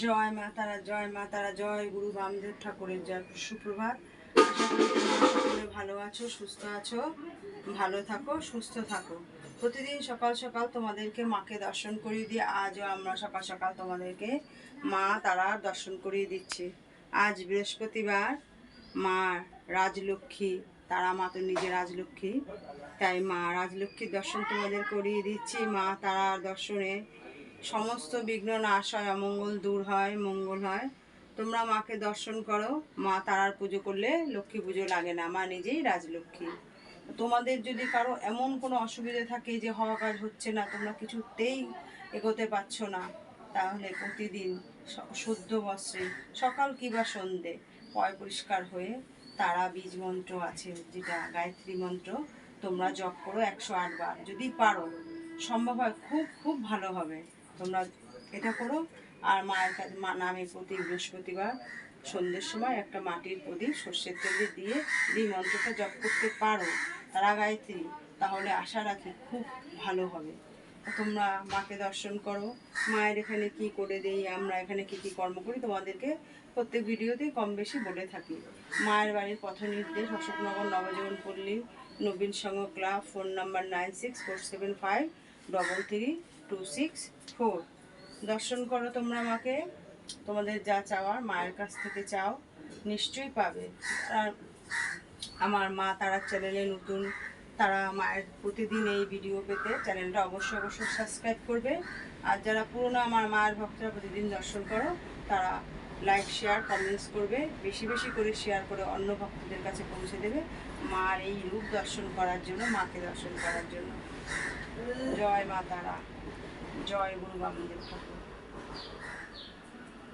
জয় মা তারা, জয় মা তারা, জয় গুরু বামদেব ঠাকুরের জয়। সুপ্রভাত। আশা করি তোমরা সকলে ভালো আছো, সুস্থ আছো। ভালো থাকো, সুস্থ থাকো। প্রতিদিন সকাল সকাল তোমাদেরকে মাকে দর্শন করিয়ে দিয়ে আজও আমরা সকাল সকাল তোমাদেরকে মা তারার দর্শন করিয়ে দিচ্ছি। আজ বৃহস্পতিবার, মা রাজলক্ষ্মী, তারা মা তো নিজে রাজলক্ষ্মী, তাই মা রাজলক্ষ্মীর দর্শন তোমাদের করিয়ে দিচ্ছি। মা তারার দর্শনে সমস্ত বিঘ্ন নাশ হয়, অমঙ্গল দূর হয়, মঙ্গল হয়। তোমরা মাকে দর্শন করো। মা তারার পুজো করলে লক্ষ্মী পুজো লাগে না, মা নিজেই রাজলক্ষ্মী। তোমাদের যদি কারো এমন কোনো অসুবিধা থাকে যে হওয়া কাজ হচ্ছে না, তোমরা কিছুতেই এগোতে পারছো না, তাহলে প্রতিদিন শুদ্ধ বস্ত্রে সকাল কিংবা সন্ধে পয় পরিষ্কার হয়ে তারা বীজ মন্ত্র আছে, যেটা গায়ত্রী মন্ত্র, তোমরা জপ করো 108 বার। যদি পারো, সম্ভব হয়, খুব খুব ভালো হবে, তোমরা এটা করো। আর মায়ের কাছে নামে প্রতি বৃহস্পতিবার সন্ধ্যের সময় একটা মাটির প্রদীপ সর্ষের তেলে দিয়ে যদি মন্ত্রটা জপ করতে পারো, তারা গায়ত্রী, তাহলে আশা রাখি খুব ভালো হবে। তোমরা মাকে দর্শন করো। মায়ের এখানে কি করে দেই, আমরা এখানে কি কি কর্ম করি, তোমাদেরকে প্রত্যেক ভিডিওতেই কম বেশি বলে থাকি। মায়ের বাড়ির পথ নির্দেশ অশোকনগর নবজীবন পল্লী, নবীন সংঘ ক্লাব, ফোন নাম্বার 9647533264। দর্শন করো তোমরা মাকে। তোমাদের যা চাওয়ার মায়ের কাছ থেকে চাও, নিশ্চয়ই পাবে। আর আমার মা তারা চ্যানেলে নতুন, তারা মায়ের প্রতিদিন এই ভিডিও পেতে চ্যানেলটা অবশ্যই অবশ্যই সাবস্ক্রাইব করবে। আর যারা পুরনো আমার মায়ের ভক্তরা প্রতিদিন দর্শন করো, তারা লাইক, শেয়ার, কমেন্টস করবে, বেশি বেশি করে শেয়ার করে অন্য ভক্তদের কাছে পৌঁছে দেবে মার এই রূপ দর্শন করার জন্য, মাকে দর্শন করার জন্য। জয় মা তারা, জয় গুরু বামদেব ঠাকুর।